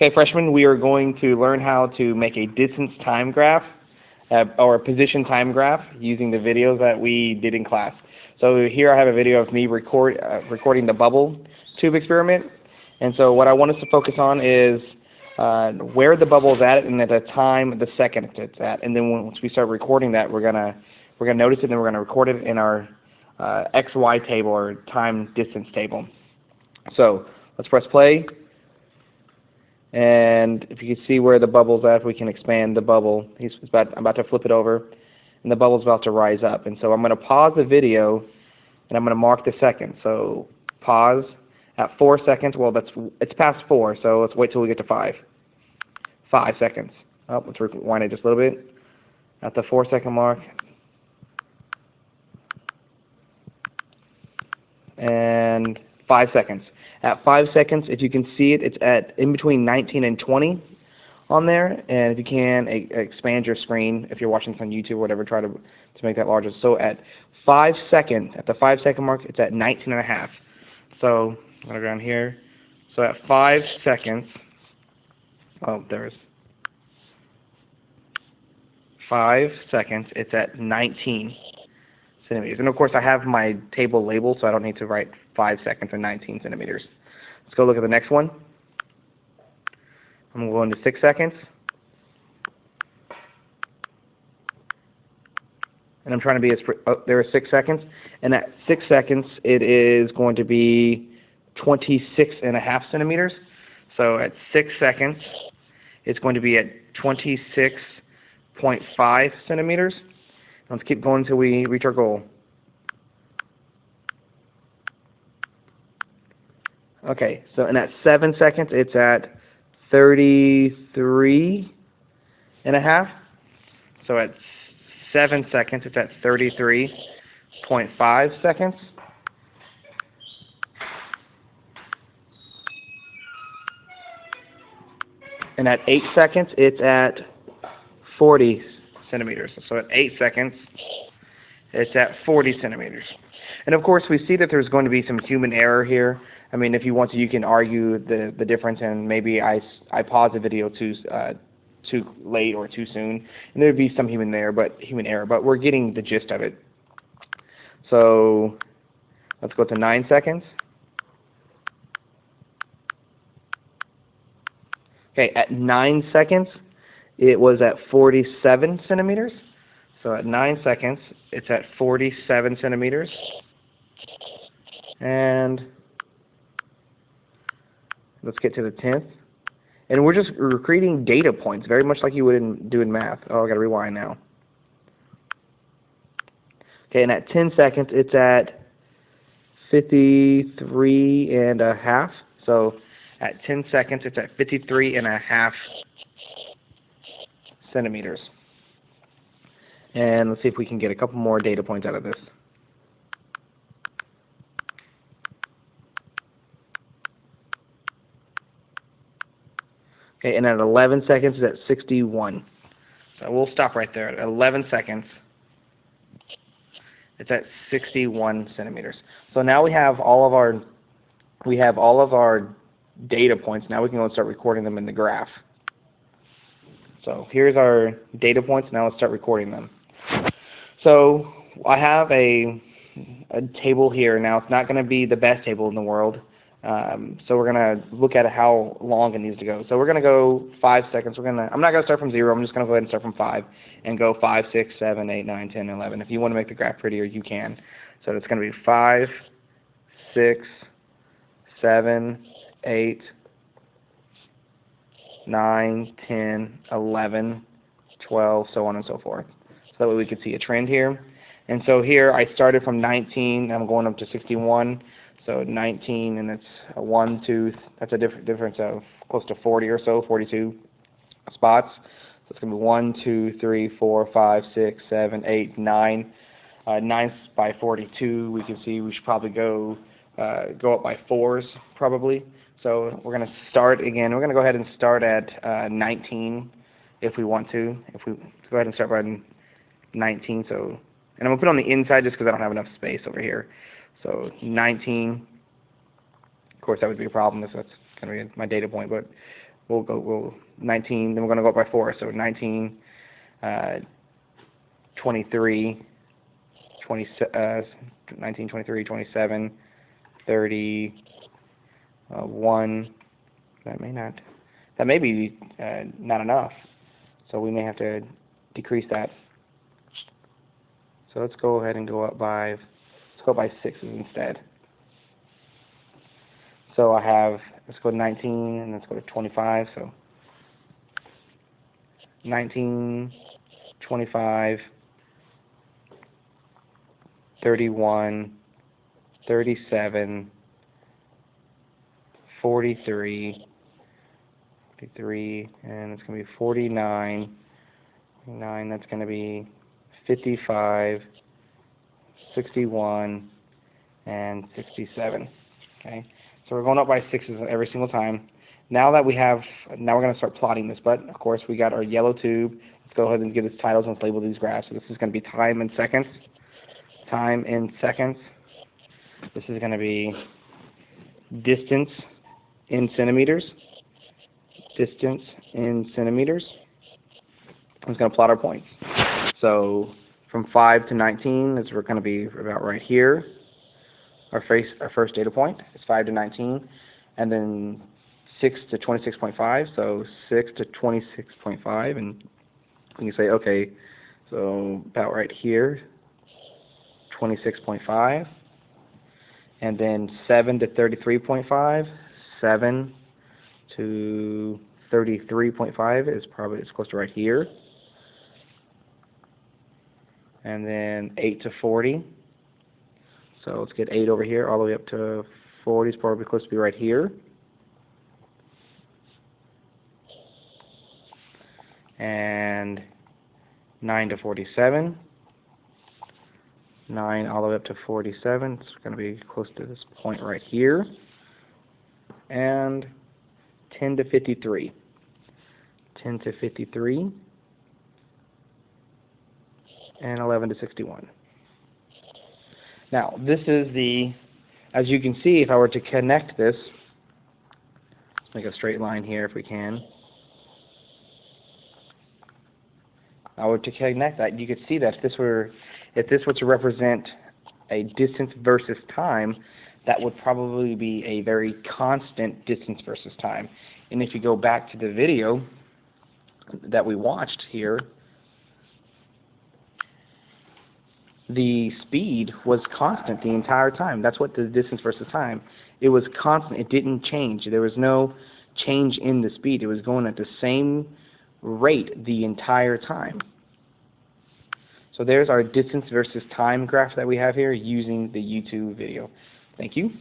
Okay, freshmen, we are going to learn how to make a distance time graph or a position time graph using the videos that we did in class. So here I have a video of me recording the bubble tube experiment. And so what I want us to focus on is where the bubble is at and at the time, the second it's at. And then once we start recording that, we're gonna notice it and then we're gonna record it in our XY table or time distance table. So let's press play. And if you can see where the bubble's at, we can expand the bubble. I'm about to flip it over, and the bubble's about to rise up. And so I'm going to pause the video, and I'm going to mark the second. So pause at 4 seconds. Well, it's past 4, so let's wait till we get to 5. 5 seconds. Oh, let's rewind it just a little bit. At the 4-second mark. And 5 seconds. At 5 seconds, if you can see it, it's at in between 19 and 20 on there. And if you can, expand your screen. If you're watching this on YouTube or whatever, try to make that larger. So at 5 seconds, at the 5-second mark, it's at 19 and a half. So I'm going to go down here. So at 5 seconds, oh, there's 5 seconds, it's at 19 centimeters. And of course, I have my table labeled, so I don't need to write 5 seconds and 19 centimeters. Let's go look at the next one. I'm going to go into 6 seconds. And I'm trying to be as, there are 6 seconds. And at 6 seconds, it is going to be 26 and a half centimeters. So at 6 seconds, it's going to be at 26.5 centimeters. Let's keep going until we reach our goal. Okay, so in at 7 seconds, it's at 33 and a half. So at 7 seconds, it's at 33.5 seconds. And at 8 seconds, it's at 40 centimeters. So at 8 seconds, it's at 40 centimeters. And of course, we see that there's going to be some human error here. I mean, if you want to, you can argue the difference, and maybe I pause the video too late or too soon, and there would be some human error, but we're getting the gist of it. So let's go to 9 seconds. Okay, at 9 seconds, it was at 47 centimeters. So at 9 seconds, it's at 47 centimeters. And let's get to the 10th. And we're creating data points, very much like you would do in math. Oh, I got to rewind now. Okay, and at 10 seconds, it's at 53 and a half. So at 10 seconds, it's at 53 and a half centimeters. And let's see if we can get a couple more data points out of this. Okay, and at 11 seconds, it's at 61. So we'll stop right there. At 11 seconds, it's at 61 centimeters. So now we have all of our data points. Now we can go and start recording them in the graph. So here's our data points. Now let's start recording them. So I have a table here. Now it's not going to be the best table in the world. So we're going to look at how long it needs to go. So we're going to go 5 seconds. I'm not going to start from 0. I'm just going to go ahead and start from 5 and go 5, 6, 7, 8, 9, 10, 11. If you want to make the graph prettier, you can. So it's going to be 5, 6, 7, 8, 9, 10, 11, 12, so on and so forth. So that way we could see a trend here. And so here I started from 19. I'm going up to 61. So 19, and it's a 1, 2. That's a difference of close to 40 or so, 42 spots. So it's going to be 1, 2, 3, 4, 5, 6, 7, 8, 9. 9 by 42. We can see we should probably go up by 4s probably. So we're going to start again. We're going to go ahead and start at 19 if we want to. If we go ahead and start by 19. So, and I'm going to put it on the inside just because I don't have enough space over here. So 19, of course that would be a problem if that's going to be my data point, but we'll 19, then we're going to go up by 4. So 19, 23, 19, 23, 27, 30, 1. That may be not enough. So we may have to decrease that. So let's go ahead and go up by 6s instead. So I have, let's go to 19 and let's go to 25. So 19, 25, 31, 37, 43, and it's going to be 49, that's going to be 55, 61, and 67. Okay, so we're going up by 6s every single time. Now we're going to start plotting this, but of course we got our yellow tube. Let's go ahead and give this titles and let's label these graphs. So this is going to be time in seconds. Time in seconds. This is going to be distance in centimeters. Distance in centimeters. I'm just going to plot our points. So from 5 to 19 is going to be about right here. Our first data point is 5 to 19, and then 6 to 26.5. So 6 to 26.5, and you can say, okay, so about right here, 26.5, and then 7 to 33.5. 7 to 33.5 is probably close to right here. And then 8 to 40. So let's get 8 over here, all the way up to 40 is probably close to be right here. And 9 to 47. 9 all the way up to 47. It's going to be close to this point right here. And 10 to 53. 10 to 53. And 11 to 61. Now, this is as you can see, if I were to connect this, let's make a straight line here if we can. I were to connect that, you could see that if this were to represent a distance versus time, that would probably be a very constant distance versus time. And if you go back to the video that we watched here, the speed was constant the entire time. That's what the distance versus time. It was constant. It didn't change. There was no change in the speed. It was going at the same rate the entire time. So there's our distance versus time graph that we have here using the YouTube video. Thank you.